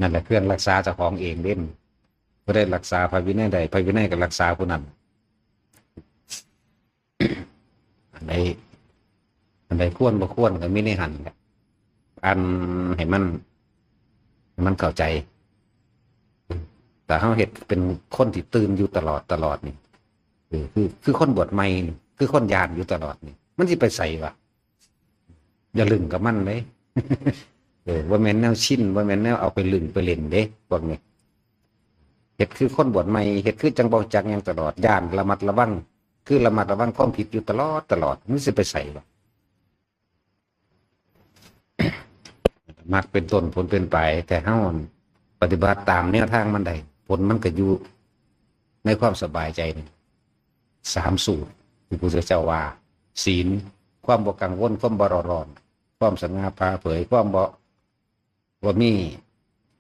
นั่นแหละเพื่อนรักษาเจ้าของเองเด่นก็ได้รักษาพระวินัยใดพระวินัยก็รักษาผู้นั้นอันใดอันใดควรบ่ควรก็ไม่ได้หันแหละอันให้มันเข้าใจแต่เขาเห็ดเป็นคนที่ตื่นอยู่ตลอดนี่คือคนบวชใหม่นี่คือคนยานอยู่ตลอดนี่มันสิไปใส่วะอย่าลึงกับมันเลยว่าแม่นแนวชินว่าแม่นแนวเอาไปลึงไปเล่นเด้พวกนี้เห็ดคือคนบวชใหม่เห็ดคือจังบ่จักยังตลอดย่านระมัดระวังคือระมัดระวังความผิดอยู่ตลอดมันสิไปใส่วะมักเป็นต้นผลเป็นปลายแต่เฮาปฏิบัติตามแนวทางมันได้ผลมันก็อยู่ในความสบายใจนี่3 สูตรที่พระพุทธเจ้าว่าศีลความบ่กังวลความบ่ร้อนความสง่าผ่าเผยความบ่มี